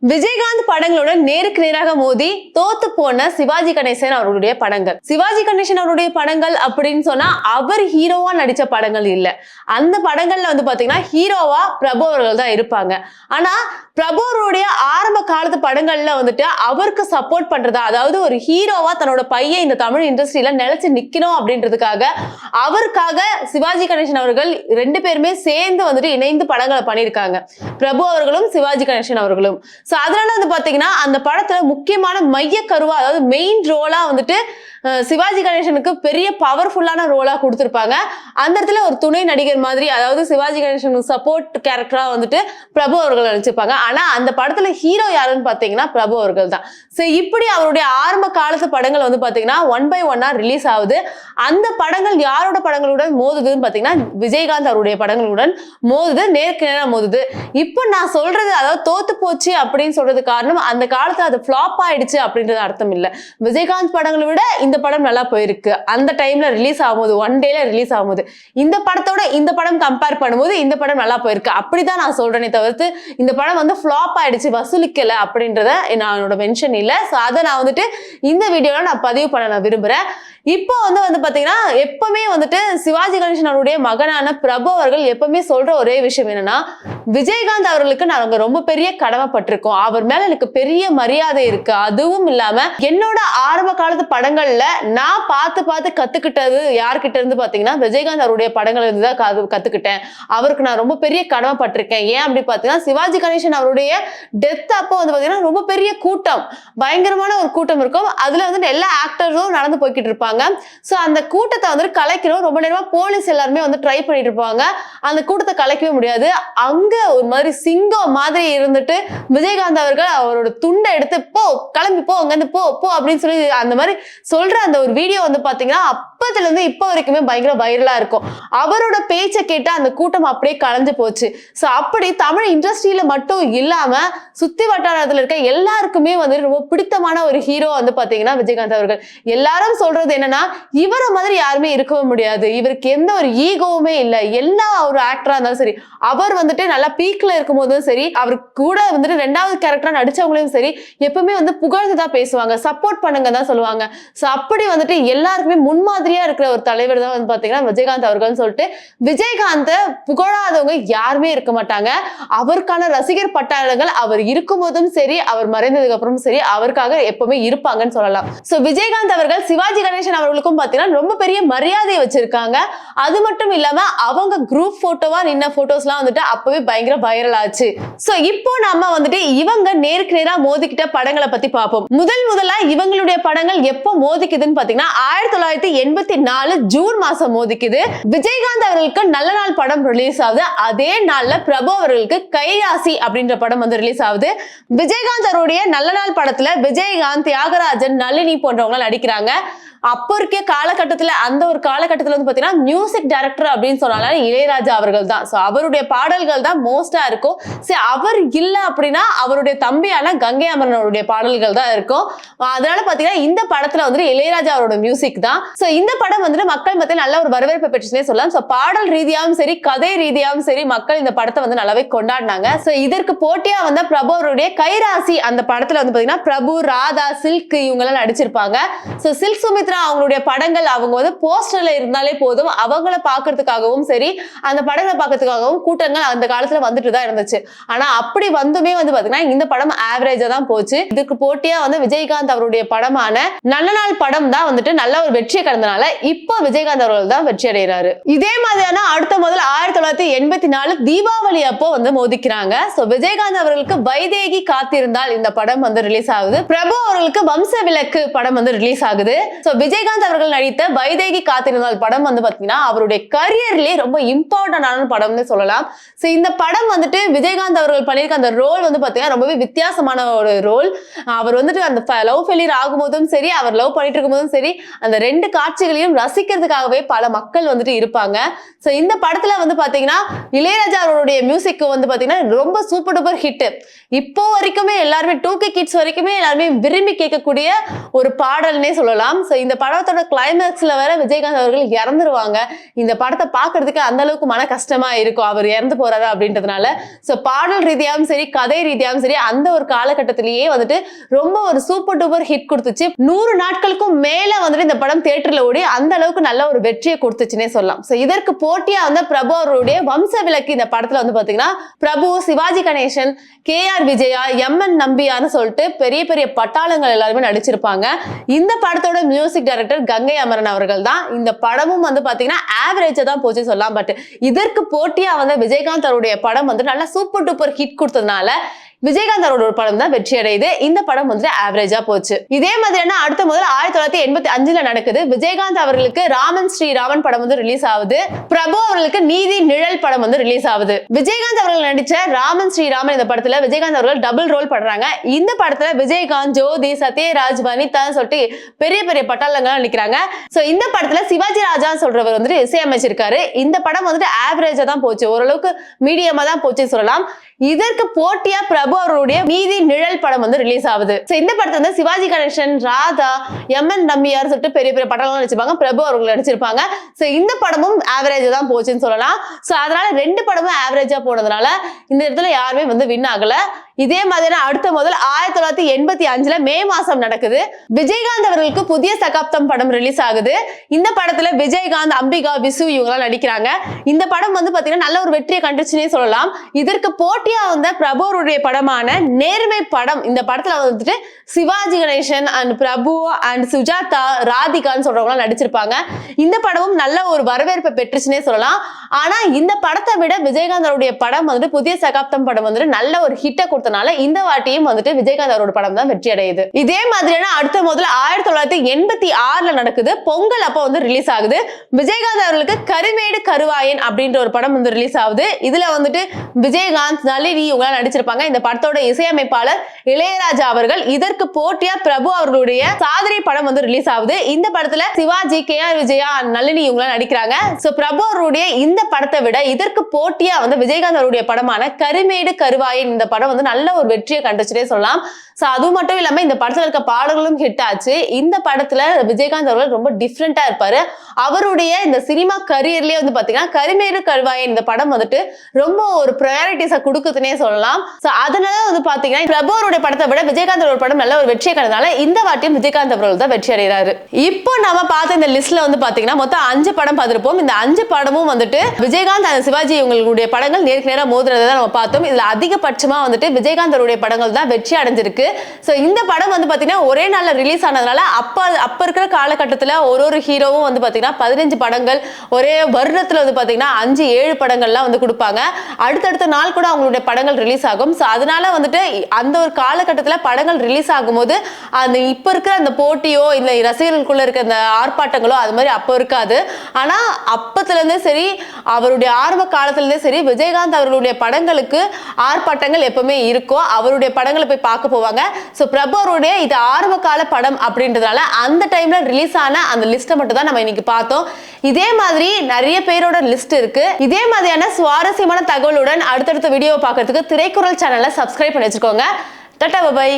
விஜயகாந்த் படங்களோட நேருக்கு நேராக மோதி தோத்து போன சிவாஜி கணேசன் அவருடைய படங்கள். சிவாஜி கணேசன் அவருடைய படங்கள் அப்படின்னு சொன்னா அவர் ஹீரோவா நடிச்ச படங்கள் இல்ல. அந்த படங்கள்ல பாத்தீங்கன்னா ஹீரோவா பிரபு அவர்கள் தான் இருப்பாங்க. ஆனா பிரபு அவருடைய ஆரம்ப காலத்து படங்கள்ல அவருக்கு சப்போர்ட் பண்றதா, அதாவது ஒரு ஹீரோவா தன்னோட பையன் இந்த தமிழ் இண்டஸ்ட்ரியில நிலைச்சு நிக்கணும் அப்படின்றதுக்காக அவருக்காக சிவாஜி கணேசன் அவர்கள் ரெண்டு பேருமே சேர்ந்து இணைந்து படங்களை பண்ணியிருக்காங்க. பிரபு அவர்களும் சிவாஜி கணேசன் அவர்களும். சோ அதனால பாத்தீங்கன்னா அந்த படத்துல முக்கியமான மைய கருவா, அதாவது மெயின் ரோலா சிவாஜி கணேசனுக்கு பெரிய பவர்ஃபுல்லான ரோலா கொடுத்திருப்பாங்க. அந்த இடத்துல ஒரு துணை நடிகர் மாதிரி, அதாவது சிவாஜி கணேசனுக்கு சப்போர்ட் கேரக்டரா பிரபு அவர்கள் நடிச்சிருப்பாங்க. ஆனா அந்த படத்துல ஹீரோ யாருன்னு பாத்தீங்கன்னா பிரபு அவர்கள் தான். சோ இப்படி அவருடைய ஆரம்ப காலத்து படங்கள் பாத்தீங்கன்னா ஒன் பை ஒன்னா ரிலீஸ் ஆகுது. அந்த படங்கள் யாரோட படங்களுடன் மோதுதுன்னு பாத்தீங்கன்னா விஜயகாந்த் அவருடைய படங்களுடன் மோதுது, நேருக்கு நேரா மோதுது. இப்போ நான் சொல்றது, அதாவது தோத்து போச்சு அப்படின்னு சொல்றது காரணம் அந்த காலத்துல அது ஃபிளாப் ஆயிடுச்சு அப்படின்றது அர்த்தம் இல்ல. விஜயகாந்த் படங்களை விட இந்த படம் நல்லா போயிருக்கு. அந்த டைம்ல ரிலீஸ் ஆகும்போது, ஒன் டேல ரிலீஸ் ஆகும்போது இந்த படத்தோட இந்த படம் கம்பேர் பண்ணும்போது இந்த படம் நல்லா போயிருக்கு அப்படிதான் நான் சொல்றேனே தவிர்த்து இந்த படம் ஃபிளாப் ஆயிடுச்சு, வசூலிக்கல அப்படின்றத என்னோட மென்ஷன் இல்ல. சோ அதை நான் இந்த வீடியோல நான் பதிவு பண்ண நான் விரும்புறேன். இப்போ பாத்தீங்கன்னா எப்பவுமே சிவாஜி கணேசன் அவருடைய மகனான பிரபு அவர்கள் எப்பவுமே சொல்ற ஒரே விஷயம் என்னன்னா, விஜயகாந்த் அவர்களுக்கு நாங்க ரொம்ப பெரிய கடமைப்பட்டிருக்கோம், அவர் மேல எனக்கு பெரிய மரியாதை இருக்கு. அதுவும் இல்லாம என்னோட ஆரம்ப காலத்து படங்கள்ல நான் பார்த்து கத்துக்கிட்டது யார்கிட்ட இருந்து பாத்தீங்கன்னா விஜயகாந்த் அவருடைய படங்கள் இருந்துதான் கத்துக்கிட்டேன். அவருக்கு நான் ரொம்ப பெரிய கடமைப்பட்டிருக்கேன். ஏன் அப்படி பாத்தீங்கன்னா, சிவாஜி கணேசன் அவருடைய டெத் அப்போ பாத்தீங்கன்னா ரொம்ப பெரிய கூட்டம், பயங்கரமான ஒரு கூட்டம் இருக்கும். அதுல எல்லா ஆக்டர்ஸும் நடந்து போய்கிட்டு இருப்பாங்க. சோ அந்த கூட்டத்தை கலைக்கணும். ரொம்ப நேரமா போலீஸ் எல்லாருமே ட்ரை பண்ணிட்டு இருப்பாங்க. அந்த கூட்டத்தை கலைக்கவே முடியாது. அங்க ஒரு மாதிரி சிங்கம் மாதிரி விஜயகாந்த் அவர்கள் அவரோட துண்டை எடுத்து போ, கிளம்பி போ, அங்க இருந்து போ போ அப்படின்னு சொல்லி அந்த மாதிரி சொல்ற அந்த ஒரு வீடியோ பாத்தீங்கன்னா அப்பத்துல இருந்து இப்ப வரைக்குமே பயங்கர வைரலா இருக்கும். அவரோட பேச்சை கேட்டு அந்த கூட்டம் அப்படியே கலைஞ்சு போச்சு. சோ அப்படி தமிழ் இண்டஸ்ட்ரியில மட்டும் இல்லாம சுத்தி வட்டாரத்துல இருக்க எல்லாருக்குமே ரொம்ப பிடித்தமான ஒரு ஹீரோ பாத்தீங்கன்னா விஜயகாந்த் அவர்கள். எல்லாரும் சொல்றது என்னன்னா, இவரை மாதிரி யாருமே இருக்கவே முடியாது, இவருக்கு எந்த ஒரு ஈகோவுமே இல்ல. எல்லா ஒரு ஆக்டரா இருந்தாலும் சரி, அவர் நல்லா பீக்ல இருக்கும் போதும் சரி, அவர் கூட ரெண்டாவது கேரக்டரா நடிச்சவங்களையும் சரி, எப்பவுமே புகழ்ந்துதான் பேசுவாங்க, சப்போர்ட் பண்ணுங்க தான் சொல்லுவாங்க. சோ அப்படி எல்லாருக்குமே முன்மாதிரியா இருக்கிற ஒரு தலைவர் தான் பாத்தீங்கன்னா விஜயகாந்த் அவர்கள் சொல்லிட்டு, விஜயகாந்த புகழாதவங்க யாருமே இருக்க மாட்டாங்க. அவருக்கான ரசிகர் பட்டாளங்கள் அவர் இருக்கும் போதும் சரி, அவர் மறைந்ததுக்கு அப்புறம் சரி, அவருக்காக எப்பவுமே இருப்பாங்கன்னு சொல்லலாம். சோ விஜயகாந்த் அவர்கள் சிவாஜி கணேசன் அவர்களுக்கும் பாத்தீங்கன்னா ரொம்ப பெரிய மரியாதையை வச்சிருக்காங்க. அது மட்டும் இல்லாம அவங்க குரூப் போட்டோவா நின்ன போட்டோஸ்லாம் அப்பவே பயங்கர வைரல் ஆச்சு. சோ இப்போ நாம இவங்க நேருக்கு நேரா மோதிக்கிட்ட படங்களை பத்தி பார்ப்போம். முதலா இவங்களுடைய படங்கள் எப்போ மோதிக்குதுன்னு பாத்தீங்கன்னா 1984 ஜூன் மாசம் மோதிக்குது. விஜயகாந்த் அவர்களுக்கு நல்ல நாள் படம் ரிலீஸ் ஆகுது. அதே நாள்ல பிரபு அவர்களுக்கு கைராசி அப்படின்ற படம் ரிலீஸ் ஆகுது. விஜயகாந்த் அவருடைய நல்ல நாள் படத்துல விஜயகாந்த், தியாகராஜன், நளினி போன்றவங்க நடிக்கிறாங்க. அப்போ இருக்க காலகட்டத்துல, அந்த ஒரு காலகட்டத்துல பாத்தீங்கன்னா மியூசிக் டைரக்டர் அப்படின்னு சொன்னாலும் இளையராஜா அவர்கள் தான். சோ அவருடைய பாடல்கள் தான் மோஸ்டா இருக்கும். சரி, அவர் இல்ல அப்படின்னா அவருடைய தம்பியான கங்கை அமரனுடைய பாடல்கள் தான் இருக்கும். அதனால பாத்தீங்கன்னா இந்த படத்துல இளையராஜா அவரோட மியூசிக் தான். சோ இந்த படம் மக்கள் மத்தியில் நல்ல ஒரு வரவேற்பை பெற்றுச்சுனே சொல்லலாம். சோ பாடல் ரீதியாகவும் சரி, கதை ரீதியாகவும் சரி, மக்கள் இந்த படத்தை நல்லாவே கொண்டாடினாங்க. சோ இதற்கு போட்டியா பிரபு அவருடைய கைராசி அந்த படத்துல பாத்தீங்கன்னா பிரபு, ராதா, சில்க் இவங்க எல்லாம் நடிச்சிருப்பாங்க. சோ சில்க் சுமித்ரா அவங்களுடைய படங்கள் அவங்க போஸ்டர்ல இருந்தாலே போதும், அவங்கள பாக்குறதுக்காகவும் சரி, அந்த படங்களை பாக்குறதுக்காகவும் கூட்டங்கள் அந்த காலத்துல தான் இருந்துச்சு. ஆனா அப்படி வந்துமே பாத்தீங்கன்னா இந்த படம் ஆவரேஜா தான் போச்சு. இதுக்கு போட்டியா விஜயகாந்த் அவருடைய படமான நல்ல நாள் படம் தான் நல்ல ஒரு வெற்றியை கடந்தனால இப்போ விஜயகாந்த் அவர்கள் தான் வெற்றி அடைகிறாரு. இதே மாதிரியான அடுத்த முதல் 1984 தீபாவளி அப்போ மோதிக்கிறாங்க. சோ விஜயகாந்த் அவர்களுக்கு வைதேகி காத்திருந்தால் இந்த படம் ரிலீஸ் ஆகுது. பிரபு அவர்களுக்கு வம்ச விளக்கு படம் ரிலீஸ் ஆகுது. சோ விஜயகாந்த் அவர்கள் நடித்த வைதேகி காத்திருந்தால் படம் பாத்தீங்கன்னா அவருடைய கரியர்லயே ரொம்ப இம்பார்ட்டன்டான படம்னு சொல்லலாம். சோ இந்த படம் விஜயகாந்த் அவர்கள் பண்ணிருக்க அந்த ரோல் பாத்தீங்கன்னா ரொம்பவே வித்தியாசமான ஒரு ரோல். அவர் அந்த லவ் ஃபெயிலியர் ஆகும்போதும் சரி, அவர் லவ் பண்ணிட்டு இருக்கும் போதும் சரி, அந்த ரெண்டு காட்சிகளையும் ரசிக்கிறதுக்காகவே பல மக்கள் இருப்பாங்க. சோ இந்த படத்துல பாத்தீங்கன்னா இளையராஜா அவருடைய மியூசிக் பாத்தீங்கன்னா ரொம்ப சூப்பர் டூப்பர் ஹிட். இப்போ வரைக்குமே எல்லாருமே 2K கிட்ஸ் வரைக்குமே எல்லாருமே விரும்பி கேட்கக்கூடிய ஒரு பாடல்னே சொல்லலாம். சோ இந்த படத்தோட கிளைமேக்ஸ்ல வேற விஜயகாந்த் அவர்கள் இறந்துருவாங்க. இந்த படத்தை பாக்குறதுக்கு அந்த அளவுக்கு மன கஷ்டமா இருக்கும், அவர் இறந்து போறாரு அப்படின்றதுனால. சோ பாடல் ரீதியாகவும் சரி, கதை ரீதியாகவும் சரி, அந்த ஒரு காலகட்டத்திலேயே வந்துட்டு ரொம்ப ஒரு சூப்பர் டூப்பர் ஹிட் கொடுத்துச்சு. 100 நாட்களுக்கும் மேல வந்துட்டு இந்த படம் தியேட்டர்ல ஓடி அந்த அளவுக்கு நல்ல ஒரு வெற்றியை கொடுத்துச்சுன்னே சொல்லலாம். சோ இதற்கு போட்டியா வந்து பிரபு அவருடைய வம்ச விளக்கு இந்த படத்துல வந்து பாத்தீங்கன்னா பிரபு, சிவாஜி கணேசன், KR விஜயா, MN நம்பியான்னு சொல்லிட்டு பெரிய பெரிய பட்டாளங்கள் எல்லாருமே நடிச்சிருப்பாங்க. இந்த படத்தோட மியூசிக் டைரக்டர் கங்கை அமரன் அவர்கள் தான். இந்த படமும் வந்து பாத்தீங்கன்னா ஆவரேஜா தான் போச்சு சொல்லலாம். பட் இதற்கு போட்டியா வந்து விஜயகாந்த் அவருடைய படம் வந்து நல்லா சூப்பர் டூப்பர் ஹிட் கொடுத்ததுனால விஜயகாந்த் அவரோட ஒரு படம் தான் வெற்றி அடையுது. இந்த படம் வந்து ஆவரேஜா போச்சு. இதே மாதிரியான அடுத்த முதல் 1985 நடக்குது. விஜயகாந்த் அவர்களுக்கு ராமன் ஸ்ரீராமன் படம் வந்து ரிலீஸ் ஆகுது. பிரபு அவர்களுக்கு நீதி நிழல் படம் வந்து ரிலீஸ் ஆகுது. விஜயகாந்த் அவர்கள் நடிச்ச ராமன் ஸ்ரீராமன் இந்த படத்துல விஜயகாந்த் அவர்கள் டபுள் ரோல் பண்றாங்க. இந்த படத்துல விஜயகாந்த், ஜோதி, சத்யராஜ், வனிதா சொல்லிட்டு பெரிய பெரிய பட்டாளங்கள் நிக்கிறாங்க. சோ இந்த படத்துல சிவாஜி ராஜா சொல்றவர் வந்துட்டு இசையமைச்சிருக்காரு. இந்த படம் வந்துட்டு ஆவரேஜா தான் போச்சு, ஓரளவுக்கு மீடியமா தான் போச்சு சொல்லலாம். இதற்கு போட்டியா பிரபு அவருடைய நீதி நிழல் படம் வந்து ரிலீஸ் ஆகுது. இந்த படத்தை வந்து சிவாஜி கணேசன், ராதா, MN நம்பியார் சொல்லிட்டு பெரிய பெரிய படங்கள் நடிச்சிருப்பாங்க. பிரபு அவர்கள் நடிச்சிருப்பாங்க. இந்த படமும் ஆவரேஜ் தான் போச்சுன்னு சொல்லலாம். அதனால 2 படமும் ஆவரேஜா போனதுனால இந்த இடத்துல யாருமே வந்து வின் ஆகல. இதே மாதிரியான அடுத்த முதல் 1985 மே மாசம் நடக்குது. விஜயகாந்த் அவர்களுக்கு புதிய சகாப்தம் படம் ரிலீஸ் ஆகுது. இந்த படத்துல விஜயகாந்த், அம்பிகா, விசு இவங்கெல்லாம் நடிக்கிறாங்க. இந்த படம் வந்து பாத்தீங்கன்னா நல்ல ஒரு வெற்றியை கண்டுச்சுன்னே சொல்லலாம். இதற்கு போட்டியா வந்த பிரபு அவருடைய படமான நேர்மை படம், இந்த படத்துல வந்துட்டு சிவாஜி கணேசன் அண்ட் பிரபு அண்ட் சுஜாதா, ராதிகான்னு சொல்றவங்க நடிச்சிருப்பாங்க. இந்த படமும் நல்ல ஒரு வரவேற்பை பெற்றுச்சுன்னே சொல்லலாம். ஆனா இந்த படத்தை விட விஜயகாந்த் அவருடைய படம் வந்துட்டு புதிய சகாப்தம் படம் வந்துட்டு நல்ல ஒரு ஹிட்டை கொடுத்தனால இந்த வாட்டியும் வந்துட்டு விஜயகாந்த் அவரோட படம் தான் வெற்றி அடையுது. இதே மாதிரியான அடுத்த முதல் 1986 நடக்குது. பொங்கல் அப்ப வந்து ரிலீஸ் ஆகுது. விஜயகாந்த் அவர்களுக்கு கருமேடு கருவாயன் அப்படின்ற ஒரு படம் வந்து ரிலீஸ் ஆகுது. இதுல வந்துட்டு விஜயகாந்த், நளினி இவங்க நடிச்சிருப்பாங்க. இந்த படத்தோட இசையமைப்பாளர் இளையராஜா அவர்கள். இதற்கு போட்டியா பிரபு அவர்களுடைய சாதனை படம் வந்து ரிலீஸ் ஆகுது. இந்த படத்துல சிவாஜி, KR விஜயா, நளினி இவங்க நடிக்கிறாங்க. சோ பிரபு அவருடைய இந்த படத்தை விட இதற்கு போட்டியா வந்து விஜயகாந்த் அவருடைய படமான கருமேடு கருவாயன் இந்த படம் வந்து நல்ல ஒரு வெற்றியை கண்டுச்சுட்டே சொல்லலாம். அது மட்டும் இல்லாம இந்த படத்துல இருக்க பாடல்களும் ஹிட் ஆச்சு. இந்த படத்துல விஜயகாந்த் அவர்கள் ரொம்ப டிஃப்ரெண்டா இருப்பாரு. அவருடைய இந்த சினிமா கரியர்லயே வந்து பாத்தீங்கன்னா கருமேடு கருவாயன் இந்த படம் வந்துட்டு ரொம்ப ஒரு ப்ரையாரிட்டிஸை கொடுக்குதுன்னே சொல்லலாம். அதனால வந்து பாத்தீங்கன்னா பிரபு அவருடைய படத்தை விட விஜயகாந்த் அவரோட படம் நல்ல ஒரு வெற்றியை கண்டதால இந்த வாட்டியும் விஜயகாந்த் அவர்கள் தான் வெற்றி அடைகிறாரு. இப்போ நம்ம பார்த்த இந்த லிஸ்ட்ல வந்து பாத்தீங்கன்னா மொத்தம் 5 படம் பார்த்திருப்போம். இந்த 5 படமும் வந்துட்டு விஜயகாந்த் and சிவாஜி இவங்களுடைய படங்கள் நேருக்கு நேரா மோதுறதை தான் நம்ம பார்த்தோம். இதுல அதிகபட்சமா வந்துட்டு விஜயகாந்த் அவருடைய படங்கள் தான் வெற்றி அடைஞ்சிருக்கு. இந்த படம் வந்து பாத்தீங்கன்னா ஒரே நாள்ல ரிலீஸ் ஆனதுனால அப்ப இருக்கிற காலகட்டத்துல ஒரு ஹீரோவும் வந்து பாத்தீங்கன்னா 15 படங்கள் ஒரே வருடத்துல வந்து பாத்தீங்கன்னா 5-7 படங்கள்லாம் வந்து கொடுப்பாங்க. அடுத்தடுத்த நாள் கூட அவங்களுடைய படங்கள் ரிலீஸ் ஆகும். அதனால வந்துட்டு அந்த ஒரு காலகட்டத்துல படங்கள் ரிலீஸ் ஆகும்போது அந்த இப்ப இருக்கிற அந்த போட்டியோ இல்ல ரசிகர்களுக்குள்ள இருக்க அந்த ஆர்ப்பாட்டங்களோ அது மாதிரி அப்ப இருக்காது. ஆனா அப்பத்துல இருந்தே சரி, அவருடைய ஆரம்ப காலத்துல இருந்தே சரி, விஜயகாந்த் அவர்களுடைய படங்களுக்கு ஆர்ப்பாட்டங்கள் எப்பவுமே இருக்கும். அவருடைய படங்களை போய் பார்க்க போவாங்க. பிரபு அவருடைய இது ஆரம்ப கால படம் அப்படின்றதால அந்த டைம்ல ரிலீஸ் ஆன அந்த லிஸ்ட்டை மட்டும் தான் நம்ம இன்னைக்கு பார்த்தோம். இதே மாதிரி நிறைய பேரோட லிஸ்ட் இருக்கு. இதே மாதிரியான சுவாரஸ்யமான தகவலுடன் அடுத்தடுத்த வீடியோவை பார்க்கறதுக்கு திரைக்குறள் சேனலை சப்ஸ்கிரைப் பண்ணி வச்சுக்கோங்க. Tata bye.